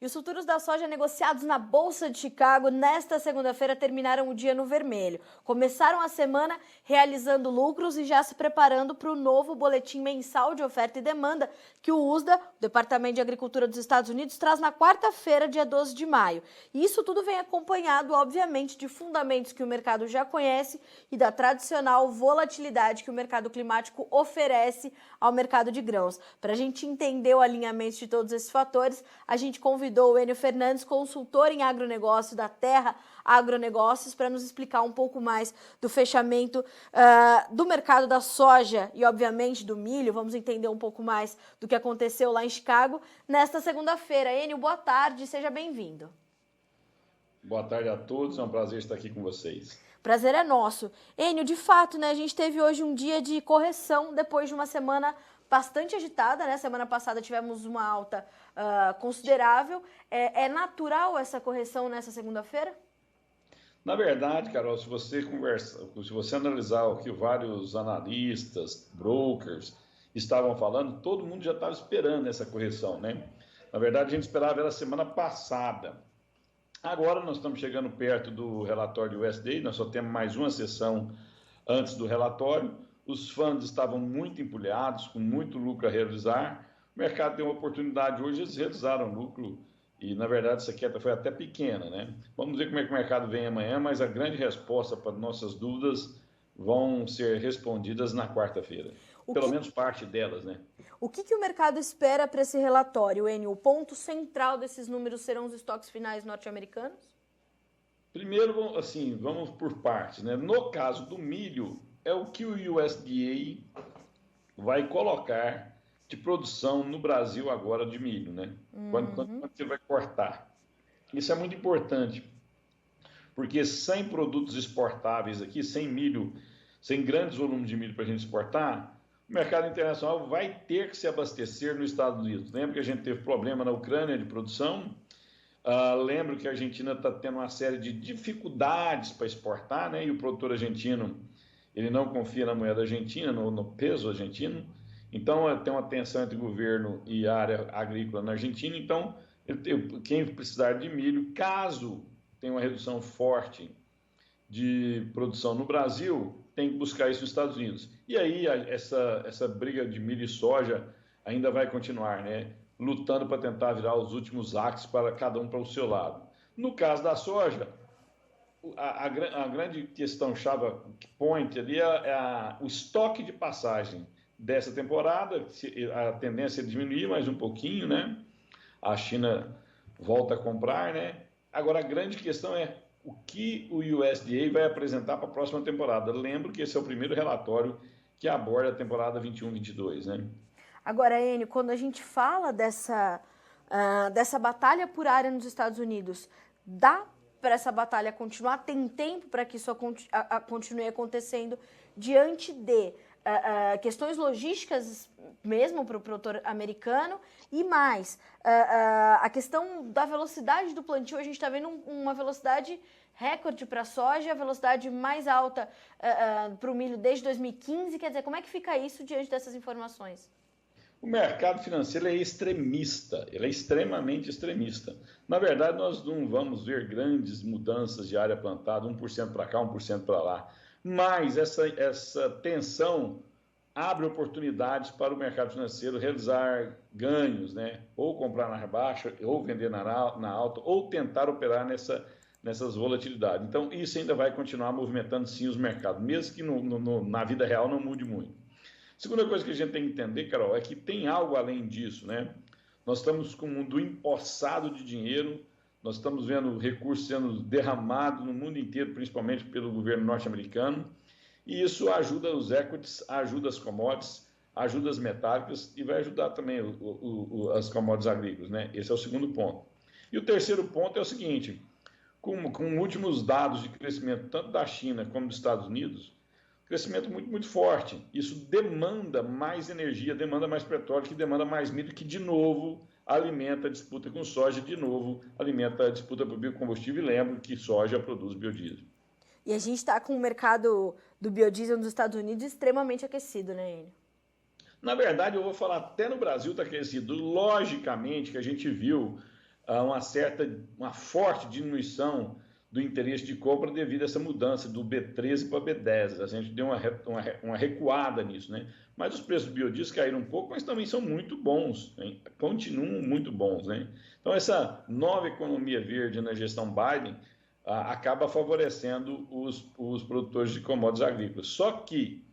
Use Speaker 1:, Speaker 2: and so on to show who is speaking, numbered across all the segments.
Speaker 1: E os futuros da soja negociados na Bolsa de Chicago nesta segunda-feira terminaram o dia no vermelho. Começaram a semana realizando lucros e já se preparando para o novo boletim mensal de oferta e demanda que o USDA, o Departamento de Agricultura dos Estados Unidos, traz na quarta-feira, dia 12 de maio. E isso tudo vem acompanhado, obviamente, de fundamentos que o mercado já conhece e da tradicional volatilidade que o mercado climático oferece ao mercado de grãos. Para a gente entender o alinhamento de todos esses fatores, a gente convidou o Enio Fernandes, consultor em agronegócio da Terra Agronegócios, para nos explicar um pouco mais do fechamento do mercado da soja e, obviamente, do milho. Vamos entender um pouco mais do que aconteceu lá em Chicago nesta segunda-feira. Enio, boa tarde, seja bem-vindo.
Speaker 2: Boa tarde a todos, é um prazer estar aqui com vocês.
Speaker 1: Prazer é nosso. Enio, de fato, né, a gente teve hoje um dia de correção depois de uma semana bastante agitada, né? Semana passada tivemos uma alta considerável. É natural essa correção nessa segunda-feira?
Speaker 2: Na verdade, Carol, se você analisar o que vários analistas, brokers estavam falando, todo mundo já estava esperando essa correção, né? Na verdade, a gente esperava ela semana passada. Agora nós estamos chegando perto do relatório do USDA, nós só temos mais uma sessão antes do relatório. Os fundos estavam muito empolhados, com muito lucro a realizar. O mercado deu uma oportunidade hoje, eles realizaram lucro e, na verdade, essa queda foi até pequena, né? Vamos ver como é que o mercado vem amanhã, mas a grande resposta para nossas dúvidas vão ser respondidas na quarta-feira. Pelo menos parte delas, né?
Speaker 1: O que o mercado espera para esse relatório, Enio? O ponto central desses números serão os estoques finais norte-americanos?
Speaker 2: Primeiro, assim, vamos por partes, né? No caso do milho, é o que o USDA vai colocar de produção no Brasil agora de milho, né? Quando você vai cortar. Isso é muito importante, porque sem produtos exportáveis aqui, sem milho, sem grandes volumes de milho para a gente exportar, o mercado internacional vai ter que se abastecer nos Estados Unidos. Lembra que a gente teve problema na Ucrânia de produção? Lembro que a Argentina está tendo uma série de dificuldades para exportar, né? E o produtor argentino, ele não confia na moeda argentina, no peso argentino. Então, tem uma tensão entre o governo e a área agrícola na Argentina. Então, quem precisar de milho, caso tenha uma redução forte de produção no Brasil, tem que buscar isso nos Estados Unidos. E aí, essa briga de milho e soja ainda vai continuar, né? Lutando para tentar virar os últimos acres para cada um para o seu lado. No caso da soja, a grande questão chave point ali o estoque de passagem dessa temporada. A tendência é diminuir mais um pouquinho, né? A China volta a comprar, né? Agora, a grande questão é o que o USDA vai apresentar para a próxima temporada. Lembro que esse é o primeiro relatório que aborda a temporada 21-22, né?
Speaker 1: Agora, Enio, quando a gente fala dessa batalha por área nos Estados Unidos, dá para essa batalha continuar? Tem tempo para que isso continue acontecendo diante de questões logísticas mesmo para o produtor americano e mais, a questão da velocidade do plantio. A gente está vendo uma velocidade recorde para a soja, a velocidade mais alta para o milho desde 2015. Quer dizer, como é que fica isso diante dessas informações?
Speaker 2: O mercado financeiro é extremista, ele é extremamente extremista. Na verdade, nós não vamos ver grandes mudanças de área plantada, 1% para cá, 1% para lá. Mas essa tensão abre oportunidades para o mercado financeiro realizar ganhos, né? Ou comprar na baixa, ou vender na alta, ou tentar operar nessas volatilidades. Então, isso ainda vai continuar movimentando, sim, os mercados, mesmo que na vida real não mude muito. Segunda coisa que a gente tem que entender, Carol, é que tem algo além disso, né? Nós estamos com um mundo empossado de dinheiro, nós estamos vendo recursos sendo derramados no mundo inteiro, principalmente pelo governo norte-americano, e isso ajuda os equities, ajuda as commodities, ajuda as metálicas e vai ajudar também as commodities agrícolas, né? Esse é o segundo ponto. E o terceiro ponto é o seguinte, com últimos dados de crescimento tanto da China como dos Estados Unidos, crescimento muito, muito forte. Isso demanda mais energia, demanda mais petróleo, que demanda mais milho, que de novo alimenta a disputa com soja, de novo alimenta a disputa por biocombustível. E lembro que soja produz biodiesel.
Speaker 1: E a gente está com o mercado do biodiesel nos Estados Unidos extremamente aquecido, né, Enio?
Speaker 2: Na verdade, eu vou falar, até no Brasil está aquecido. Logicamente que a gente viu uma forte diminuição do interesse de compra devido a essa mudança do B13 para B10. A gente deu uma recuada nisso, né? Mas os preços do biodiesel caíram um pouco, mas também são muito bons, hein? Continuam muito bons, né? Então, essa nova economia verde na gestão Biden acaba favorecendo os produtores de commodities agrícolas. Só que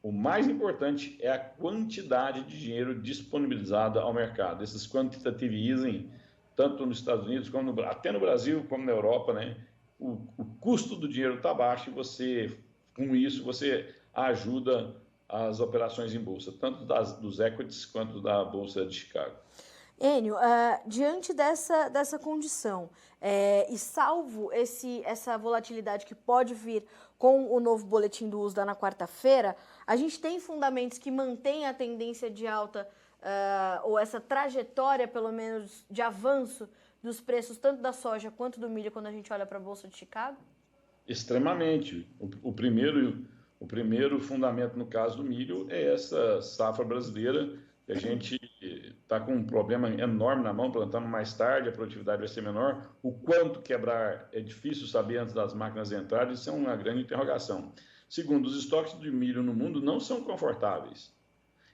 Speaker 2: o mais importante é a quantidade de dinheiro disponibilizada ao mercado. Esses quantitative easing, tanto nos Estados Unidos, como até no Brasil, como na Europa, né? O custo do dinheiro está baixo e com isso, você ajuda as operações em bolsa, tanto dos equities quanto da Bolsa de Chicago.
Speaker 1: Enio, diante dessa condição, e salvo essa volatilidade que pode vir com o novo boletim do USDA na quarta-feira, a gente tem fundamentos que mantêm a tendência de alta, ou essa trajetória, pelo menos, de avanço dos preços, tanto da soja quanto do milho, quando a gente olha para a Bolsa de Chicago?
Speaker 2: Extremamente. O primeiro fundamento, no caso do milho, é essa safra brasileira, que a gente está com um problema enorme na mão, plantando mais tarde, a produtividade vai ser menor. O quanto quebrar é difícil saber antes das máquinas entrarem, isso é uma grande interrogação. Segundo, os estoques de milho no mundo não são confortáveis.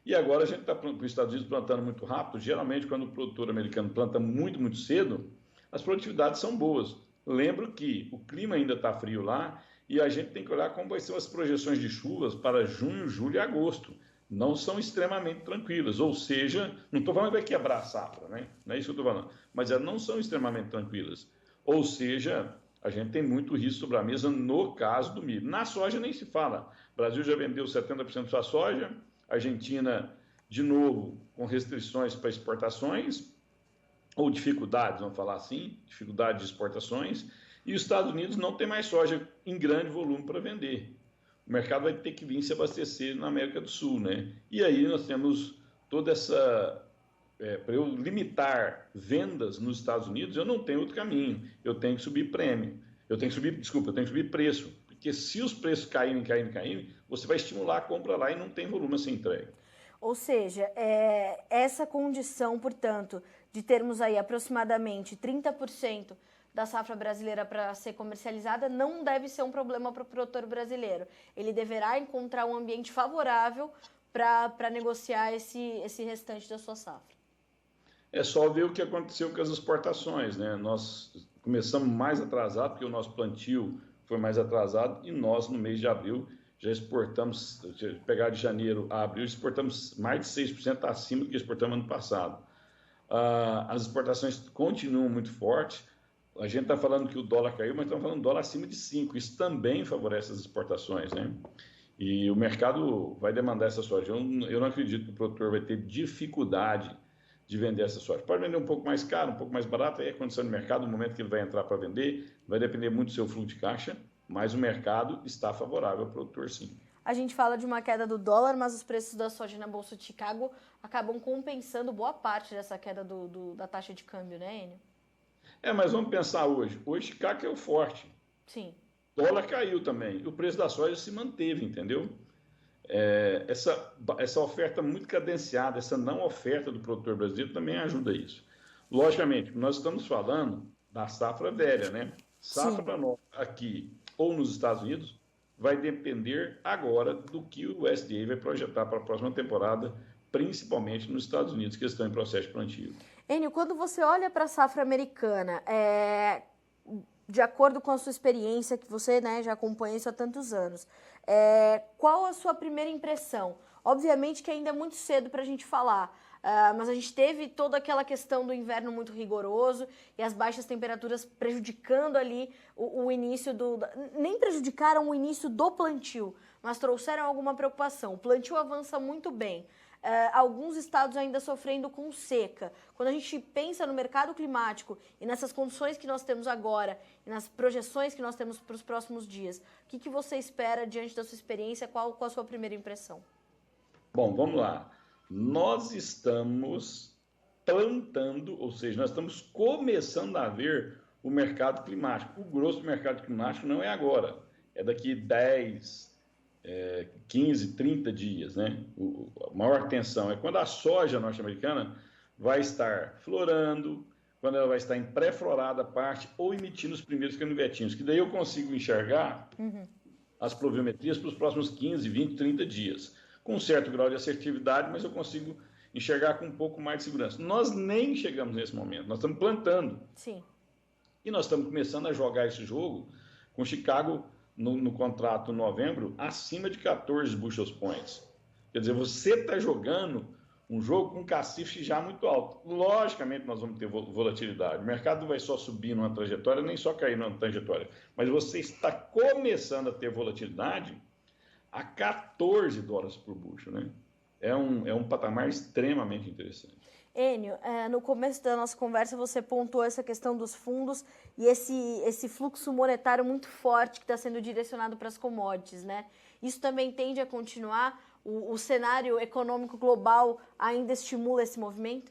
Speaker 2: E agora a gente está para os Estados Unidos plantando muito rápido. Geralmente, quando o produtor americano planta muito, muito cedo, as produtividades são boas. Lembro que o clima ainda está frio lá e a gente tem que olhar como vai ser as projeções de chuvas para junho, julho e agosto. Não são extremamente tranquilas, ou seja, não estou falando que vai quebrar a safra, né? Não é isso que eu estou falando, mas elas não são extremamente tranquilas. Ou seja, a gente tem muito risco sobre a mesa no caso do milho. Na soja nem se fala. O Brasil já vendeu 70% da sua soja, a Argentina, de novo, com restrições para exportações, ou dificuldades, vamos falar assim, dificuldade de exportações, e os Estados Unidos não tem mais soja em grande volume para vender. O mercado vai ter que vir se abastecer na América do Sul, né? E aí nós temos toda essa... para eu limitar vendas nos Estados Unidos, eu não tenho outro caminho. Eu tenho que subir prêmio. Eu tenho que subir preço. Porque se os preços caírem, você vai estimular a compra lá e não tem volume a ser entregue.
Speaker 1: Ou seja, essa condição, portanto, de termos aí aproximadamente 30% da safra brasileira para ser comercializada não deve ser um problema para o produtor brasileiro. Ele deverá encontrar um ambiente favorável para negociar esse restante da sua safra.
Speaker 2: É só ver o que aconteceu com as exportações, né? Nós começamos mais atrasado, porque o nosso plantio foi mais atrasado, e nós, no mês de abril, já exportamos, se pegar de janeiro a abril, exportamos mais de 6% acima do que exportamos ano passado. As exportações continuam muito fortes. A gente está falando que o dólar caiu, mas estamos falando dólar acima de 5. Isso também favorece as exportações, né? E o mercado vai demandar essa soja. Eu não acredito que o produtor vai ter dificuldade de vender essa soja. Pode vender um pouco mais caro, um pouco mais barato, aí é condição de mercado, no momento que ele vai entrar para vender, vai depender muito do seu fluxo de caixa, mas o mercado está favorável ao produtor, sim.
Speaker 1: A gente fala de uma queda do dólar, mas os preços da soja na Bolsa de Chicago acabam compensando boa parte dessa queda da taxa de câmbio, né, Enio?
Speaker 2: Mas vamos pensar hoje. Hoje Chicago é o forte.
Speaker 1: Sim.
Speaker 2: O dólar caiu também. E o preço da soja se manteve, entendeu? Essa oferta muito cadenciada, essa não oferta do produtor brasileiro também ajuda isso. Logicamente, nós estamos falando da safra velha, né? Safra nova aqui ou nos Estados Unidos vai depender agora do que o USDA vai projetar para a próxima temporada, principalmente nos Estados Unidos, que estão em processo de plantio.
Speaker 1: Enio, quando você olha para a safra americana, de acordo com a sua experiência, que você, né, já acompanha isso há tantos anos, qual a sua primeira impressão? Obviamente que ainda é muito cedo para a gente falar, mas a gente teve toda aquela questão do inverno muito rigoroso e as baixas temperaturas prejudicando ali o início nem prejudicaram o início do plantio, mas trouxeram alguma preocupação. O plantio avança muito bem. Alguns estados ainda sofrendo com seca. Quando a gente pensa no mercado climático e nessas condições que nós temos agora e nas projeções que nós temos para os próximos dias, o que você espera diante da sua experiência? Qual a sua primeira impressão?
Speaker 2: Bom, vamos lá. Nós estamos plantando, ou seja, nós estamos começando a ver o mercado climático. O grosso do mercado climático não é agora, é daqui 10, 15, 30 dias, né? A maior tensão é quando a soja norte-americana vai estar florando, quando ela vai estar em pré-florada parte ou emitindo os primeiros canivetinhos, que daí eu consigo enxergar as pluviometrias para os próximos 15, 20, 30 dias, com um certo grau de assertividade, mas eu consigo enxergar com um pouco mais de segurança. Nós nem chegamos nesse momento, nós estamos plantando.
Speaker 1: Sim.
Speaker 2: E nós estamos começando a jogar esse jogo com Chicago no contrato em novembro acima de 14 bushel points. Quer dizer, você está jogando um jogo com cacife já muito alto. Logicamente, nós vamos ter volatilidade. O mercado não vai só subir numa trajetória, nem só cair numa trajetória. Mas você está começando a ter volatilidade a 14 dólares por bushel, né? É um patamar extremamente interessante.
Speaker 1: Enio, no começo da nossa conversa você pontuou essa questão dos fundos e esse fluxo monetário muito forte que está sendo direcionado para as commodities, né? Isso também tende a continuar? O cenário econômico global ainda estimula esse movimento?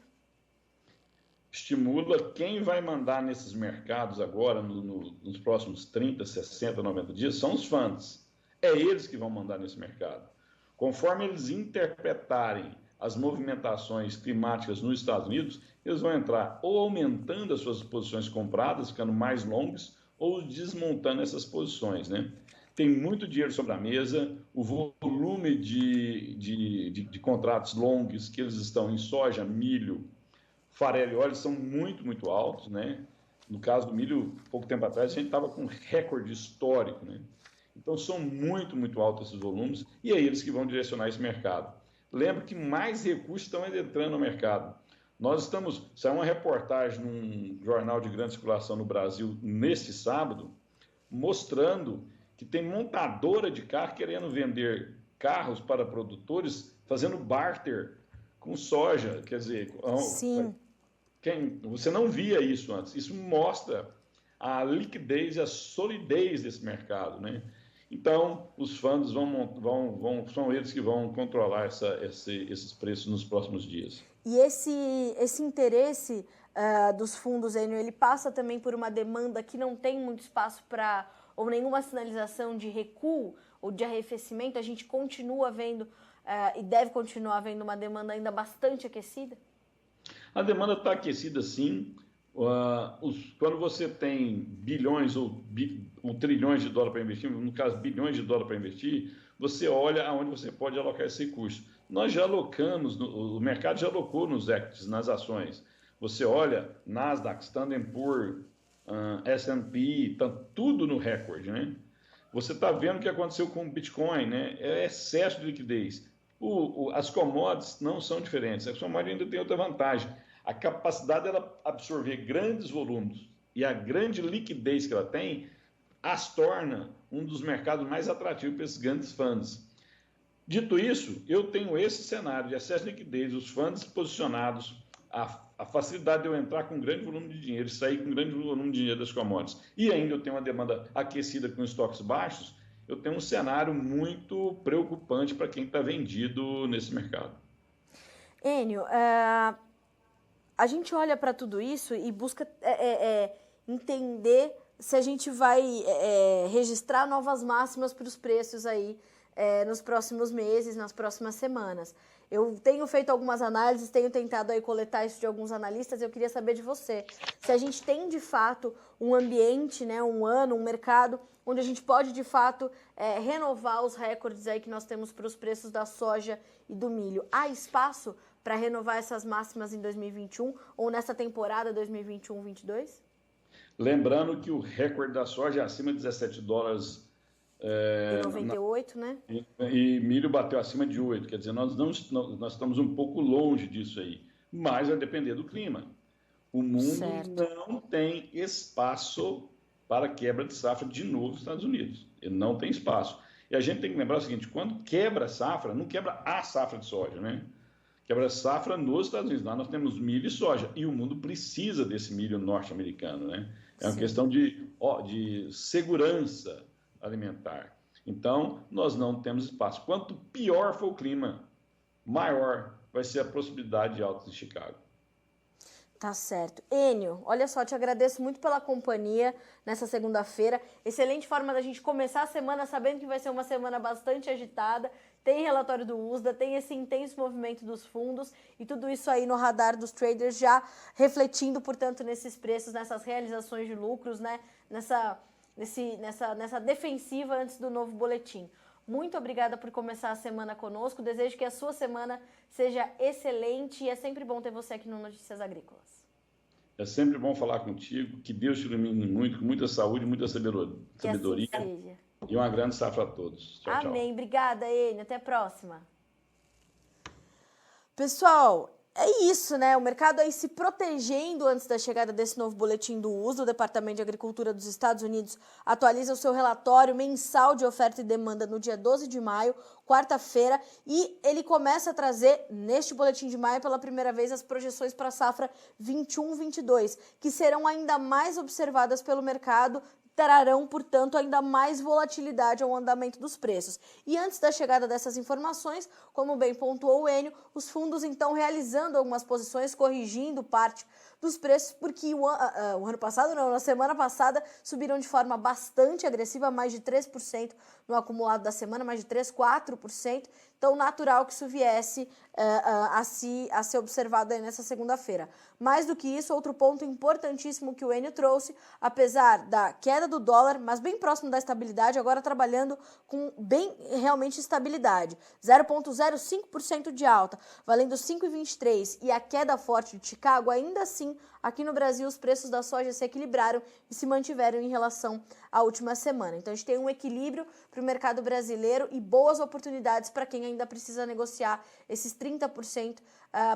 Speaker 2: Estimula. Quem vai mandar nesses mercados agora, nos próximos 30, 60, 90 dias, são os funds. É eles que vão mandar nesse mercado. Conforme eles interpretarem as movimentações climáticas nos Estados Unidos, eles vão entrar ou aumentando as suas posições compradas, ficando mais longas, ou desmontando essas posições, né? Tem muito dinheiro sobre a mesa, o volume de contratos longos que eles estão em soja, milho, farelo e óleo são muito, muito altos, né? No caso do milho, pouco tempo atrás, a gente estava com um recorde histórico, né? Então, são muito, muito altos esses volumes e é eles que vão direcionar esse mercado. Lembro que mais recursos estão entrando no mercado. Saiu uma reportagem num jornal de grande circulação no Brasil neste sábado, mostrando que tem montadora de carro querendo vender carros para produtores, fazendo barter com soja. Quer dizer,
Speaker 1: sim,
Speaker 2: você não via isso antes. Isso mostra a liquidez e a solidez desse mercado, né? Então, os fundos são eles que vão controlar esses preços nos próximos dias.
Speaker 1: E esse interesse dos fundos, Enio, ele passa também por uma demanda que não tem muito espaço para, ou nenhuma sinalização de recuo ou de arrefecimento? A gente continua vendo e deve continuar vendo uma demanda ainda bastante aquecida?
Speaker 2: A demanda está aquecida, sim. Quando você tem bilhões ou trilhões de dólares para investir, no caso, bilhões de dólares para investir, você olha aonde você pode alocar esse recurso. Nós já alocamos, o mercado já alocou nos equities, nas ações. Você olha, Nasdaq, Standard & Poor's, S&P, está tudo no recorde, né? Você está vendo o que aconteceu com o Bitcoin, né? É excesso de liquidez. As commodities não são diferentes. As commodities ainda tem outra vantagem. A capacidade dela absorver grandes volumes e a grande liquidez que ela tem as torna um dos mercados mais atrativos para esses grandes fundos. Dito isso, eu tenho esse cenário de excesso de liquidez, os fundos posicionados, a facilidade de eu entrar com um grande volume de dinheiro e sair com um grande volume de dinheiro das commodities, e ainda eu tenho uma demanda aquecida com estoques baixos, eu tenho um cenário muito preocupante para quem está vendido nesse mercado.
Speaker 1: Enio, a gente olha para tudo isso e busca entender se a gente vai registrar novas máximas para os preços aí nos próximos meses, nas próximas semanas. Eu tenho feito algumas análises, tenho tentado aí coletar isso de alguns analistas, eu queria saber de você, se a gente tem de fato um ambiente, né, um mercado, onde a gente pode de fato renovar os recordes aí que nós temos para os preços da soja e do milho. Há espaço para renovar essas máximas em 2021 ou nessa temporada 2021-22?
Speaker 2: Lembrando que o recorde da soja é acima de 17 dólares.
Speaker 1: E 98, né?
Speaker 2: E milho bateu acima de 8, quer dizer, nós estamos um pouco longe disso aí, mas vai depender do clima. O mundo não tem espaço para quebra de safra de novo nos Estados Unidos, ele não tem espaço. E a gente tem que lembrar o seguinte, quando quebra a safra, não quebra a safra de soja, né? Quebra a safra nos Estados Unidos, lá nós temos milho e soja, e o mundo precisa desse milho norte-americano, né? É uma questão de segurança alimentar. Então, nós não temos espaço. Quanto pior for o clima, maior vai ser a possibilidade de altas em Chicago.
Speaker 1: Tá certo. Enio, olha só, te agradeço muito pela companhia nessa segunda-feira. Excelente forma da gente começar a semana sabendo que vai ser uma semana bastante agitada. tem relatório do USDA, tem esse intenso movimento dos fundos e tudo isso aí no radar dos traders já refletindo, portanto, nesses preços, nessas realizações de lucros, né? Nessa defensiva antes do novo boletim. Muito obrigada por começar a semana conosco. Desejo que a sua semana seja excelente e é sempre bom ter você aqui no Notícias Agrícolas.
Speaker 2: É sempre bom falar contigo. Que Deus te ilumine muito, com muita saúde, muita sabedoria.
Speaker 1: Que assim seja.
Speaker 2: E uma grande safra a todos. Tchau, tchau.
Speaker 1: Amém. Obrigada, Enio. Até a próxima. Pessoal, é isso, né? O mercado aí se protegendo antes da chegada desse novo boletim do USDA. O Departamento de Agricultura dos Estados Unidos atualiza o seu relatório mensal de oferta e demanda no dia 12 de maio, quarta-feira, e ele começa a trazer, neste boletim de maio, pela primeira vez, as projeções para a safra 21-22, que serão ainda mais observadas pelo mercado, trarão, portanto, ainda mais volatilidade ao andamento dos preços. E antes da chegada dessas informações, como bem pontuou o Enio, os fundos, então, realizando algumas posições, corrigindo parte dos preços, porque o ano passado, não, na semana passada, subiram de forma bastante agressiva, mais de 3% no acumulado da semana, mais de 3%, 4%. Então, natural que isso viesse a ser observado aí nessa segunda-feira. Mais do que isso, outro ponto importantíssimo que o Enio trouxe, apesar da queda do dólar, mas bem próximo da estabilidade, agora trabalhando com bem realmente estabilidade. 0,05% de alta, valendo 5,23%. E a queda forte de Chicago, ainda assim, aqui no Brasil, os preços da soja se equilibraram e se mantiveram em relação à última semana. Então, a gente tem um equilíbrio para o mercado brasileiro e boas oportunidades para quem ainda precisa negociar esses 30%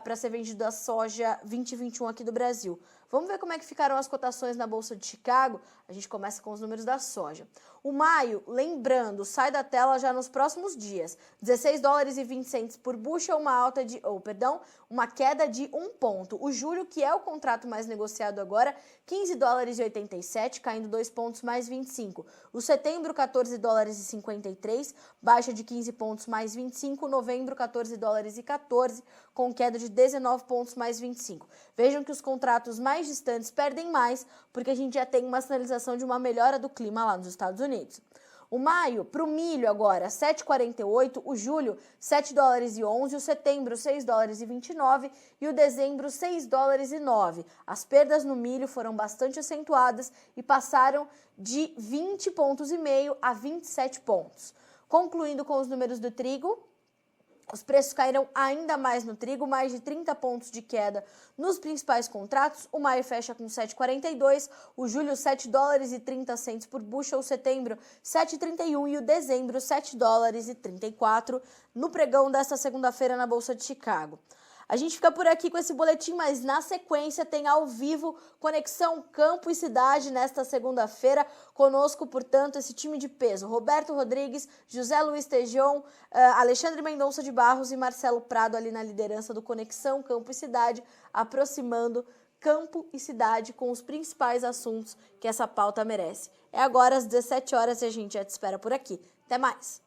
Speaker 1: para ser vendido a soja 2021 aqui do Brasil. Vamos ver como é que ficaram as cotações na Bolsa de Chicago? A gente começa com os números da soja. O maio, lembrando, sai da tela já nos próximos dias. 16 dólares e 20 centes por bushel, uma queda de 1 ponto. O julho, que é o contrato mais negociado agora, 15 dólares e 87, caindo 2 pontos mais 25. O setembro, 14 dólares e 53, baixa de 15 pontos mais 25. Novembro, 14 dólares e 14, com queda de 19 pontos mais 25. Vejam que os contratos mais distantes perdem mais, porque a gente já tem uma sinalização de uma melhora do clima lá nos Estados Unidos. O maio, para o milho agora, 7,48, o julho, 7 dólares e 11, o setembro, 6 dólares e 29 e o dezembro, 6 dólares e 9. As perdas no milho foram bastante acentuadas e passaram de 20,5 pontos a 27 pontos. Concluindo com os números do trigo, os preços caíram ainda mais no trigo, mais de 30 pontos de queda nos principais contratos. O maio fecha com 7,42, o julho 7 dólares e 30 centes por bushel, o setembro 7,31 e o dezembro 7 dólares e 34 no pregão desta segunda-feira na Bolsa de Chicago. A gente fica por aqui com esse boletim, mas na sequência tem ao vivo Conexão Campo e Cidade nesta segunda-feira. Conosco, portanto, esse time de peso. Roberto Rodrigues, José Luiz Tejon, Alexandre Mendonça de Barros e Marcelo Prado ali na liderança do Conexão Campo e Cidade, aproximando campo e cidade com os principais assuntos que essa pauta merece. É agora às 17 horas e a gente já te espera por aqui. Até mais!